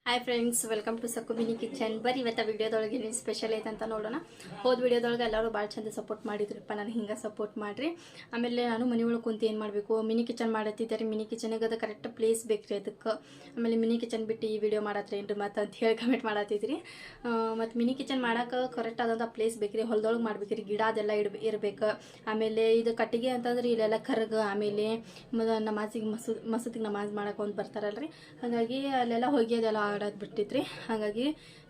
Hi friends, welcome to Sakku mini kitchen. ಬರೀ ಇವತ್ತು ವಿಡಿಯೋದೊಳಗೆ ಏನು ಸ್ಪೆಷಲ್ ಐತೆ ಅಂತ ನೋಡೋಣ. ಹೋದ ವಿಡಿಯೋದೊಳಗೆ ಎಲ್ಲರೂ ಭಾಳ ಚಂದ ಸಪೋರ್ಟ್ ಮಾಡಿದ್ರಪ್ಪ, ನಾನು ಹಿಂಗೆ ಸಪೋರ್ಟ್ ಮಾಡಿರಿ. ಆಮೇಲೆ ನಾನು ಮನೆ ಒಳಗೆ ಕುಂತು ಏನು ಮಾಡಬೇಕು, ಮಿನಿ ಕಿಚನ್ ಮಾಡತ್ತಿದ್ದಾರೆ. ಮಿನಿ ಕಿಚನಿಗೆ ಅದು ಕರೆಕ್ಟ್ ಪ್ಲೇಸ್ ಬೇಕು ರೀ ಅದಕ್ಕೆ. ಆಮೇಲೆ ಮಿನಿ ಕಿಚನ್ ಬಿಟ್ಟು ಈ ವಿಡಿಯೋ ಮಾಡತ್ರೇನ್ರಿ ಮತ್ತು ಅಂತ ಹೇಳಿ ಕಮೆಂಟ್ ಮಾಡತ್ತಿದ್ರಿ. ಮತ್ತು ಮಿನಿ ಕಿಚನ್ ಮಾಡೋಕೆ ಕರೆಕ್ಟ್ ಆದಂಥ ಪ್ಲೇಸ್ ಬೇಕು ರೀ, ಹೊಲದೊಳಗೆ ಮಾಡ್ಬೇಕು ರೀ, ಗಿಡ ಅದೆಲ್ಲ ಇರಬೇಕು. ಆಮೇಲೆ ಇದು ಕಟ್ಟಿಗೆ ಅಂತಂದ್ರೆ ಇಲ್ಲೆಲ್ಲ ಕರ್ಗ, ಆಮೇಲೆ ನಮಾಜಿಗೆ ಮಸೂದಿಗೆ ನಮಾಜ್ ಮಾಡೋಕೆ ಒಂದು ಬರ್ತಾರಲ್ರಿ, ಹಾಗಾಗಿ ಅಲ್ಲೆಲ್ಲ ಹೋಗಿ ಅದೆಲ್ಲ ಆಡೋದು ಬಿಟ್ಟಿದ್ರಿ. ಹಾಗಾಗಿ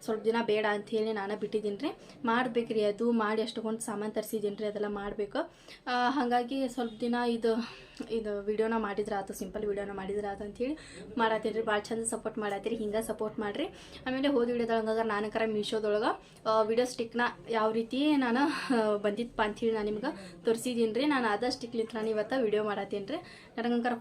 ಸ್ವಲ್ಪ ದಿನ ಬೇಡ ಅಂಥೇಳಿ ನಾನು ಬಿಟ್ಟಿದ್ದೀನಿ ರೀ. ಮಾಡ್ಬೇಕ್ರಿ, ಅದು ಮಾಡಿ ಅಷ್ಟೊಂದು ಸಾಮಾನು ತರಿಸಿದ್ದೀನಿ ರೀ, ಅದೆಲ್ಲ ಮಾಡಬೇಕು. ಹಾಗಾಗಿ ಸ್ವಲ್ಪ ದಿನ ಇದು ವಿಡಿಯೋನ ಮಾಡಿದ್ರೆ ಆಯ್ತು, ಸಿಂಪಲ್ ವಿಡಿಯೋನ ಮಾಡಿದ್ರೆ ಆಯ್ತು ಅಂಥೇಳಿ ಮಾಡತ್ತೀನಿ ರೀ. ಭಾಳ ಚಂದ ಸಪೋರ್ಟ್ ಮಾಡತ್ತೀರಿ, ಹಿಂಗೆ ಸಪೋರ್ಟ್ ಮಾಡಿರಿ. ಆಮೇಲೆ ಹೋದ ವಿಡಿಯೋದೊಳಗೆ ನಾನು ಕರ ಮೀಶೋದೊಳಗೆ ವಿಡಿಯೋ ಸ್ಟಿಕ್ನ ಯಾವ ರೀತಿ ನಾನು ಬಂದಿತ್ತಪ್ಪ ಅಂಥೇಳಿ ನಾನು ನಿಮ್ಗೆ ತೋರಿಸಿದ್ದೀನಿ ರೀ. ನಾನು ಅದ ಸ್ಟಿಕ್ಲಿಂತ ನಾನು ಇವತ್ತು ವಿಡಿಯೋ ಮಾಡತ್ತೀನಿ ರೀ. ನನಗಂಕರ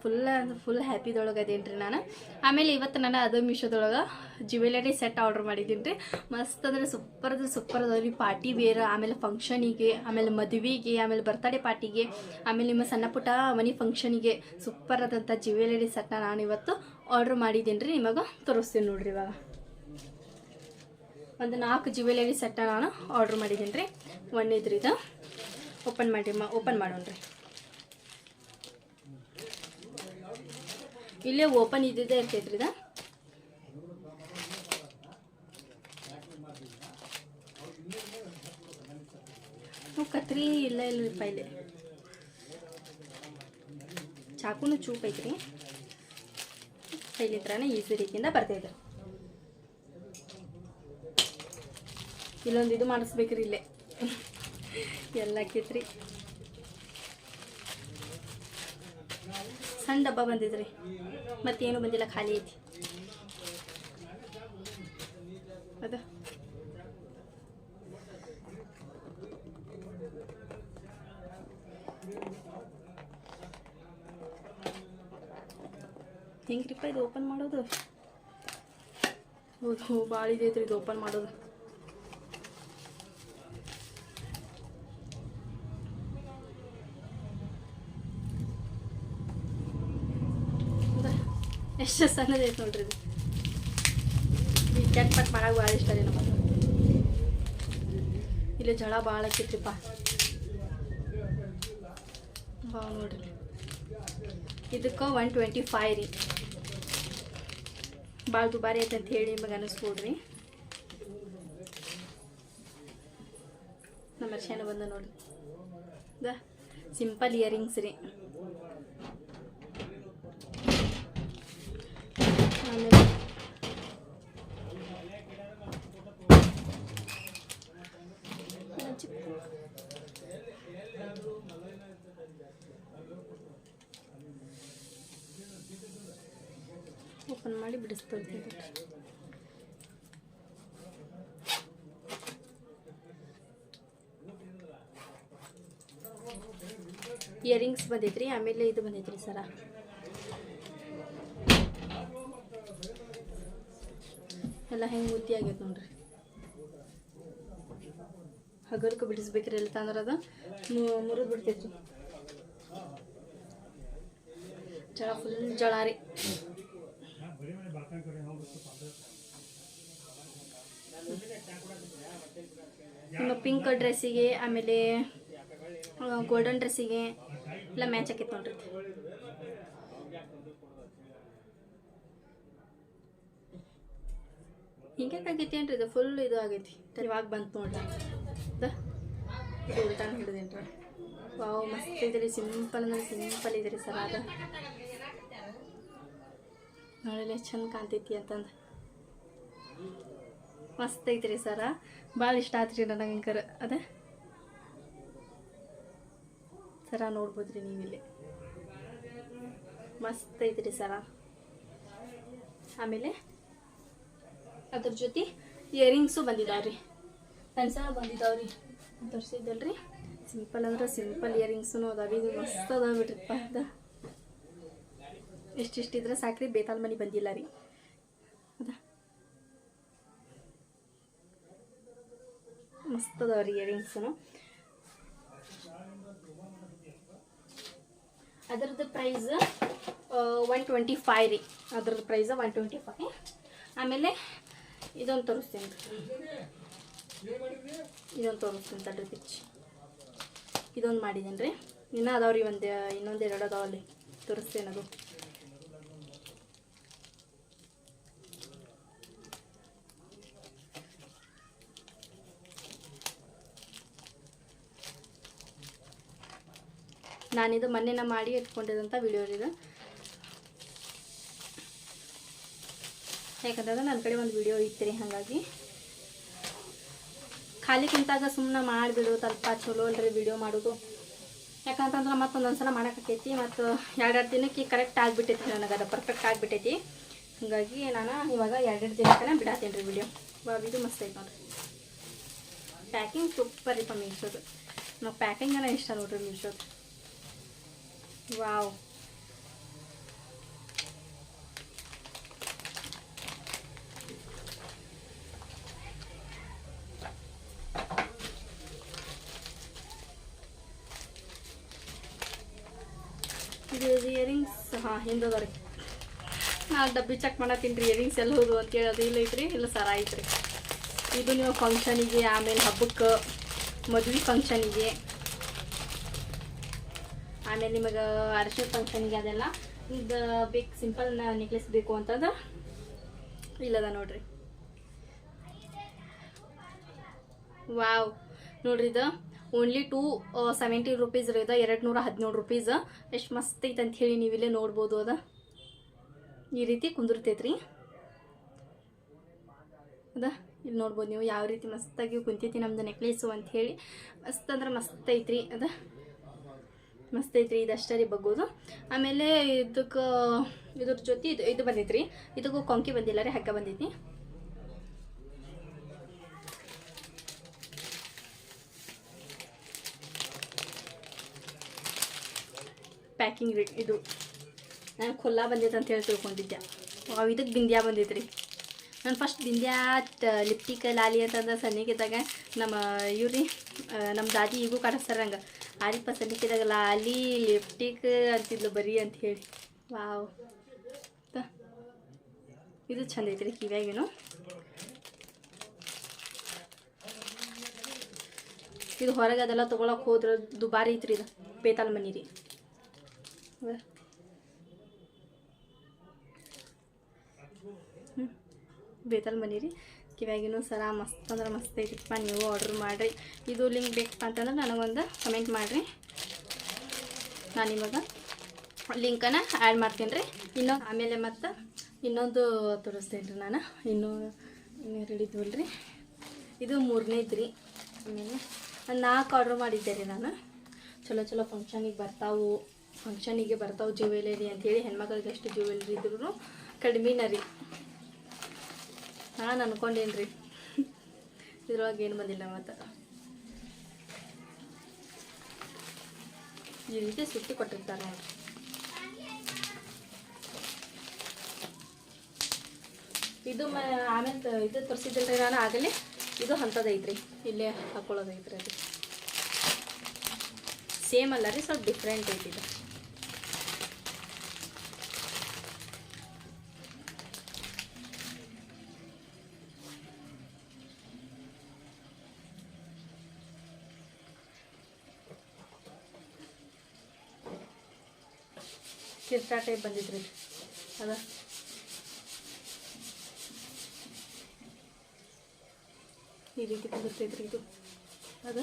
ಫುಲ್ ಹ್ಯಾಪಿದೊಳಗೆ ಅದೇನು ರೀ ನಾನು. ಆಮೇಲೆ ಇವತ್ತು ನಾನು ಅದು ಮೀಶೋದೊಳಗೆ ಜ್ಯುವೆಲರಿ ಸೆಟ್ ಆರ್ಡ್ರ್ ಮಾಡಿದ್ದೀನಿ ರೀ. ಮಸ್ತ್ ಅಂದರೆ ಸೂಪರ್ ಅದಾವ್ರಿ. ಪಾರ್ಟಿ ವೇರ್, ಆಮೇಲೆ ಫಂಕ್ಷನಿಗೆ, ಆಮೇಲೆ ಮದುವೆಗೆ, ಆಮೇಲೆ ಬರ್ತಡೇ ಪಾರ್ಟಿಗೆ, ಆಮೇಲೆ ನಿಮ್ಮ ಸಣ್ಣ ಪುಟ್ಟ ಮನೆ ಫಂಕ್ಷನಿಗೆ ಸೂಪರ್ ಆದಂಥ ಜ್ಯುವೆಲರಿ ಸೆಟ್ನ ನಾನು ಇವತ್ತು ಆರ್ಡ್ರ್ ಮಾಡಿದ್ದೀನಿ ರೀ. ನಿಮಗೆ ತೋರಿಸ್ತೀನಿ ನೋಡ್ರಿ. ಇವಾಗ ಒಂದು 4 ಜ್ಯುವೆಲರಿ ಸೆಟ್ನ ನಾನು ಆರ್ಡ್ರ್ ಮಾಡಿದ್ದೀನಿ ರೀ. ಒಂದೇದ್ರಿ ಇದು ಓಪನ್ ಮಾಡೋಣ್ರಿ. ಇಲ್ಲೇ ಓಪನ್ ಇದ್ದಿದ್ದೇ ಇರ್ತೈತ್ರಿ ಇದು. ಕತ್ರಿ ಇಲ್ಲರಿ ಪೈಲೆ ಚಾಕುನು ಚೂಪ್ ಐತ್ರಿ. ಪೈಲೆ ಥರನೇ ಈಸಿ ರೀತಿಯಿಂದ ಬರ್ತೈತೆ. ಇಲ್ಲೊಂದು ಇದು ಮಾಡಿಸ್ಬೇಕ್ರಿ, ಇಲ್ಲೇ ಎಲ್ಲ ಆಕೈತ್ರಿ. ಸಣ್ಣ ಡಬ್ಬ ಬಂದಿದ್ರಿ, ಮತ್ತೇನು ಬಂದಿಲ್ಲ, ಖಾಲಿ ಐತಿ ಅದ. ಹೆಂಗ್ರಿಪ್ಪ ಇದು ಓಪನ್ ಮಾಡೋದು? ಹೌದು, ಭಾಳ ಇದೈತ್ರಿ ಇದು ಓಪನ್ ಮಾಡೋದು. ಎಷ್ಟು ಸಣ್ಣದೈತೆ ನೋಡ್ರಿ ಇದು. ಈ ಚಟ್ಪಟ್ ಮಾಡಕ್ಕೆ ಭಾಳ ಇಷ್ಟ ರೀ ನಮಗೆ. ಇಲ್ಲಿ ಜಳ ಭಾಳ ಆಕೈತ್ರಿಪ್ಪ. ನೋಡ್ರಿ, ಇದಕ್ಕೆ 125 ರೀ. ಭಾಳ ದುಬಾರಿ ಐತೆ ಅಂತ ಹೇಳಿ ನಿಮಗೆ ಅನ್ನಿಸ್ಬೋದ್ರಿ. ನಮ್ಮ ವರ್ಷನ ಬಂದ ನೋಡ್ರಿ, ಸಿಂಪಲ್ ಇಯರಿಂಗ್ಸ್ ರೀ. ಆಮೇಲೆ ಓಪನ್ ಮಾಡಿ ಬಿಡಿಸ್ಕೊಳ್ತೀನಿ. ಇಯರಿಂಗ್ಸ್ ಬಂದೈತ್ರಿ. ಆಮೇಲೆ ಇದು ಬಂದೈತ್ರಿ ಸರ. ಎಲ್ಲ ಹೆಂಗೆ ಮುದ್ದಿ ಆಗೈತೆ ನೋಡ್ರಿ. ಹಗರ್ಕ ಬಿಡಿಸ್ಬೇಕ್ರಿ, ಎಲ್ಲ ತಂದ್ರೆ ಅದು ಮುರಿದು ಬಿಡ್ತೈತ್ರಿ. ಜಳ ಫುಲ್ ಜಳ ರೀ. ನಿಮ್ಮ ಪಿಂಕ್ ಡ್ರೆಸ್ಸಿಗೆ, ಆಮೇಲೆ ಗೋಲ್ಡನ್ ಡ್ರೆಸ್ಸಿಗೆ ಎಲ್ಲ ಮ್ಯಾಚ್ ಆಕೈತೆ ನೋಡ್ರಿ. ಹಿಂಗೆ ಆಗೈತಿ ಏನ್ರಿ ಇದು, ಫುಲ್ ಇದು ಆಗೈತಿ. ಇವಾಗ ಬಂತು ನೋಡ್ರಿ, ಇದು ಉಲ್ಟಾನ ಹಿಡಿದೇನ್ರಿ. ವಾವ್, ಮಸ್ತ್ ಐತ್ರಿ. ಸಿಂಪಲ್ ಅಂದ್ರೆ ಸಿಂಪಲ್ ಐತ್ರಿ ಸರ್. ಅದು ನೋಡಲೆ ಚಂದ ಕಾಣ್ತೈತಿ ಅಂತಂದು ಮಸ್ತ್ ಐತ್ರಿ ಸರ. ಭಾಳ ಇಷ್ಟ ಆತ್ರಿ ನನಗಂಕರ ಅದ ಸರ. ನೋಡ್ಬೋದ್ರಿ ನೀವಿಲ್ಲಿ, ಮಸ್ತ್ ಐತ್ರಿ ಸರ. ಆಮೇಲೆ ಅದ್ರ ಜೊತೆ ಇಯರಿಂಗ್ಸು ಬಂದಿದ್ದಾವ್ರಿ, ಪೆನ್ಸಲ್ ಬಂದಿದ್ದಾವ್ರಿ. ತೋರಿಸಿದ್ದಲ್ರಿ, ಸಿಂಪಲ್ ಅಂದ್ರೆ ಸಿಂಪಲ್ ಇಯರಿಂಗ್ಸು ಅದಾವ. ಇದು ಮಸ್ತ್ ಅದಾವ ಬಿಡ್ರಿಪ್ಪ. ಅದ ಇಷ್ಟಿದ್ರೆ ಸಾಕ್ರಿ, ಬೇತಾಲ್ ಮನಿ ಬಂದಿಲ್ಲ ರೀ. ಅದ ಮಸ್ತ್ ಅದಾವ್ರಿ ಇಯರಿಂಗ್ಸು. ಅದರದ್ದು ಪ್ರೈಸ್ 125 ರೀ. ಅದ್ರದ್ದು ಪ್ರೈಸ್ 125. ಆಮೇಲೆ ಇದೊಂದು ತೋರಿಸ್ತೀನಿ ತಡ್ರಿ ಪಿಚ್. ಇದೊಂದು ಮಾಡಿದ್ದೀನಿ ರೀ. ಇನ್ನೂ ಅದಾವ್ರಿ ಇನ್ನೊಂದು 2 ಅದಾವಲ್ಲಿ ತೋರಿಸ್ತೇನೆ. ಅದು ನಾನಿದು ಮೊನ್ನೆ ಮಾಡಿ ಇಟ್ಕೊಂಡಿದ್ದಂಥ ವಿಡಿಯೋ ಇದು. ಯಾಕಂತಂದ್ರೆ ನನ್ನ ಕಡೆ ಒಂದು ವಿಡಿಯೋ ಇತ್ತು ರೀ, ಹಾಗಾಗಿ ಖಾಲಿ ಕುಂತಾಗ ಸುಮ್ಮನೆ ಮಾಡಿಬಿಡು ಸ್ವಲ್ಪ ಚಲೋ ಅಲ್ರಿ ವಿಡಿಯೋ ಮಾಡೋದು. ಯಾಕಂತಂದ್ರೆ ಮತ್ತೊಂದೊಂದು ಸಲ ಮಾಡೋಕ್ಕಾಕೈತಿ, ಮತ್ತು 2 ದಿನಕ್ಕೆ ಕರೆಕ್ಟ್ ಆಗಿಬಿಟ್ಟೈತಿ ನನಗೆ, ಅದು ಪರ್ಫೆಕ್ಟ್ ಆಗಿಬಿಟ್ಟೈತಿ. ಹಾಗಾಗಿ ನಾನು ಇವಾಗ 2 ದಿನಕ್ಕೆ ಬಿಡಾತೀನಿ ರೀ ವಿಡಿಯೋ. ಇದು ಮಸ್ತ್ ಐತೆ ನೋಡಿರಿ. ಪ್ಯಾಕಿಂಗ್ ಸೂಪರ್ ರೀ ಮೀಶೋದು. ನಾವು ಪ್ಯಾಕಿಂಗನ ಇಷ್ಟ ನೋಡ್ರಿ ಮೀಶೋದು. ವಾವ್, ಇದು ಇಯರಿಂಗ್ಸ್. ಹಾಂ, ಹಿಂದೋದವ್ರಿ. ನಾನು ಡಬ್ಬಿ ಚೆಕ್ ಮಾಡತ್ತೀನಿ ರೀ, ಇಯರಿಂಗ್ಸ್ ಎಲ್ಲ ಹೋದು ಅಂತೇಳಿ. ಅದು ಇಲ್ಲ ಐತ್ರಿ, ಇಲ್ಲ ಸರ ಐತ್ರಿ. ಇದು ನೀವು ಫಂಕ್ಷನಿಗೆ, ಆಮೇಲೆ ಹಬ್ಬಕ್ಕೆ, ಮದುವೆ ಫಂಕ್ಷನಿಗೆ, ಆಮೇಲೆ ನಿಮಗೆ ಅರಿಶಿನ ಫಂಕ್ಷನಿಗೆ ಅದೆಲ್ಲ ಇದು ಬೇಕು. ಸಿಂಪಲ್ ನೆಕ್ಲೆಸ್ ಬೇಕು ಅಂತಂದ್ರೆ ಇಲ್ಲದ ನೋಡ್ರಿ. ವಾವ್, ನೋಡ್ರಿ ಇದು ಓನ್ಲಿ 270 ರೂಪೀಸ್ ರೀ. ಇದು 217 ರೂಪೀಸ್. ಎಷ್ಟು ಮಸ್ತ್ ಐತೆ ಅಂತ ಹೇಳಿ ನೀವಿಲ್ಲೇ ನೋಡ್ಬೋದು. ಅದ ಈ ರೀತಿ ಕುಂದಿರ್ತೈತ್ರಿ. ಅದ ಇಲ್ಲಿ ನೋಡ್ಬೋದು ನೀವು ಯಾವ ರೀತಿ ಮಸ್ತಾಗಿ ಕುಂತೈತಿ ನಮ್ದು ನೆಕ್ಲೇಸು ಅಂತ ಹೇಳಿ. ಮಸ್ತ್ ಅಂದ್ರೆ ಮಸ್ತ್ ಐತ್ರಿ. ಅದ ಮಸ್ತ್ ಐತ್ರಿ. ಇದಷ್ಟೇ ರೀ ಬಗ್ಗೋದು. ಆಮೇಲೆ ಇದ್ರ ಜೊತೆ ಇದು ಬಂದೈತ್ರಿ. ಇದಕ್ಕೂ ಕೊಂಕಿ ಬಂದಿಲ್ಲ ರೀ, ಹಗ್ಗ ಬಂದೈತಿ. ಪ್ಯಾಕಿಂಗ್ ರೀ ಇದು. ನಾನು ಖುಲ್ಲಾ ಬಂದೈತೆ ಅಂತ ಹೇಳಿ ತಿಳ್ಕೊಂಡಿದ್ದೆ. ಇದಕ್ಕೆ ಬಿಂದ್ಯಾ ಬಂದೈತೆ ರೀ. ನಾನು ಫಸ್ಟ್ ಬಿಂದ್ಯಾ ಲಿಪ್ಟಿಕ್ ಲಾಲಿ ಅಂತಂದ್ರೆ ಸಣ್ಣಗಿದ್ದಾಗ ನಮ್ಮ ಇವ್ರಿ ನಮ್ಮ ದಾದಿ ಈಗೂ ಕಾಣಿಸ್ತಾರೆ ನಂಗೆ. ಆರಿಪ್ಪ ಸಣ್ಣಕ್ಕಿದ್ದಾಗ ಲಾಲಿ ಲಿಪ್ಟಿಕ್ ಅಂತಿದ್ಲು ಬರೀ ಅಂತ ಹೇಳಿ. ವಾವ್, ಇದು ಚಂದ ಐತ್ರಿ ಕಿವ್ಯಾಗೇನು. ಇದು ಹೊರಗೆ ಅದೆಲ್ಲ ತೊಗೊಳಕ್ಕೆ ಹೋದ್ರೆ ದುಬಾರಿ ಐತ್ರಿ. ಇದು ಬೇತಾಲ್ ಮನಿ ರೀ. ಬೇತಾಲ್ ಮನಿ ರೀ. ಕಿವ್ಯಾಗಿನೂ ಸರ ಮಸ್ತ್ ಅಂದ್ರೆ ಮಸ್ತ್ ಐತಿಪ್ಪ. ನೀವು ಆರ್ಡ್ರ್ ಮಾಡಿರಿ. ಇದು ಲಿಂಕ್ ಬೇಕಪ್ಪ ಅಂತಂದ್ರೆ ನನಗೊಂದು ಕಮೆಂಟ್ ಮಾಡಿರಿ, ನಾನು ನಿಮಗೆ ಲಿಂಕನ್ನು ಆ್ಯಡ್ ಮಾಡ್ತೀನಿ ರೀ. ಆಮೇಲೆ ಮತ್ತು ಇನ್ನೊಂದು ತೋರಿಸ್ತೇನೆ ರೀ ನಾನು. ಇನ್ನೂ ರೆಡಿದ್ವಲ್ರಿ. ಇದು 3ನೇದು ರೀ. ಆಮೇಲೆ 4 ಆರ್ಡ್ರ್ ಮಾಡಿದ್ದೆ ರೀ ನಾನು. ಚಲೋ ಫಂಕ್ಷನಿಗೆ ಬರ್ತಾವೆ ಜ್ಯುವೆಲರಿ ಅಂಥೇಳಿ. ಹೆಣ್ಮಕ್ಳಿಗೆ ಎಷ್ಟು ಜ್ಯುವೆಲರಿ ಇದ್ರೂ ಕಡಿಮೆನ ರೀ. ನಾನು ಅನ್ಕೊಂಡೇನು ರೀ, ಇದ್ರೊಳಗೆ ಏನು ಬಂದಿಲ್ಲ. ಮತ್ತು ಈ ರೀತಿ ಸುತ್ತಿ ಕೊಟ್ಟಿರ್ತಾರೆ ನೋಡಿರಿ. ಇದು ಆಮೇಲೆ ಇದು ತೋರಿಸಿದ್ದಿಲ್ಲ ನಾನು ಆಗಲೇ. ಇದು ಅಂಥದ್ದೈತ್ರಿ, ಇಲ್ಲೇ ಹಾಕ್ಕೊಳ್ಳೋದೈತ್ರಿ. ಅದು ಸೇಮ್ ಅಲ್ಲ ರೀ, ಸ್ವಲ್ಪ ಡಿಫ್ರೆಂಟ್ ಐತಿ. ಇದು ಕಿರ್ತಾ ಟೈಪ್ ಬಂದಿದ್ರಿ. ಅದ ಈ ರೀತಿ ಕುದುರ್ತೈತ್ರಿ. ಇದು ಅದ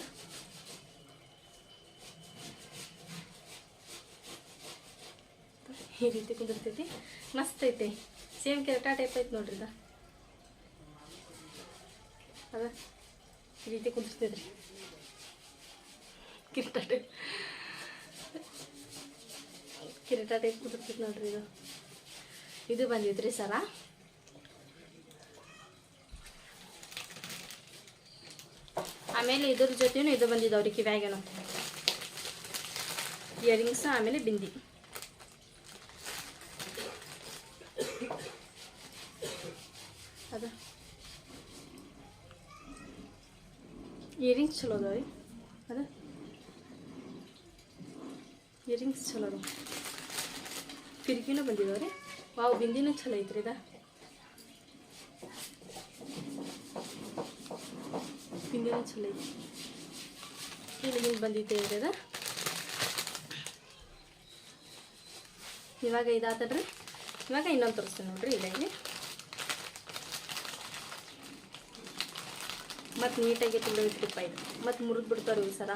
ಈ ರೀತಿ ಕುದುರ್ತೈತಿ. ಮಸ್ತ್ ಐತೆ. ಸೇಮ್ ಕಿರ್ತಾ ಟೈಪ್ ಐತೆ ನೋಡ್ರಿ. ಅದ ಈ ರೀತಿ ಕುದಿರ್ತೈತ್ರಿ. ಕಿರೀಟ ಟೈಪ್ ಕುದಿರ್ತೈತಿ ನೋಡ್ರಿ. ಇದು ಬಂದಿದ್ರಿ ಸರ. ಆಮೇಲೆ ಇದ್ರ ಜೊತೆನೂ ಇದು ಬಂದಿದ್ದಾವ್ರಿ ಕಿವ್ಯಾಗೇನು ಇಯರಿಂಗ್ಸ್. ಆಮೇಲೆ ಬಿಂದಿ. ಅದ ಇಯರಿಂಗ್ಸ್ ಚಲೋ ಅದಾವ ರೀ. ಅದ ಇಯರಿಂಗ್ಸ್ ಚಲೋ ಅದಾವ. ಪಿರ್ಕಿನೂ ಬಂದಿದ್ದಾವೆ ರೀ. ವಾವ್, ಬಿಂದಿನೂ ಚಲೋ ಐತ್ರಿ. ಹಿಂಗೆ ಚಲೋ ಐತಿ. ಹಿಂಗೆ ಬಂದೈತೆ ಇರದ. ಇವಾಗ ಇದಾತಡ್ರಿ. ಇವಾಗ ಇನ್ನೊಂದು ತೋರಿಸ್ತೀನಿ ನೋಡ್ರಿ. ಇಲ್ಲಿ ಮತ್ತು ನೀಟಾಗಿ ತುಂಬ ಇಟ್ಟಿಪ್ಪ ಇದು. ಮತ್ತು ಮುರಿದು ಬಿಡ್ತಾವ್ರಿ ಈ ಸರ.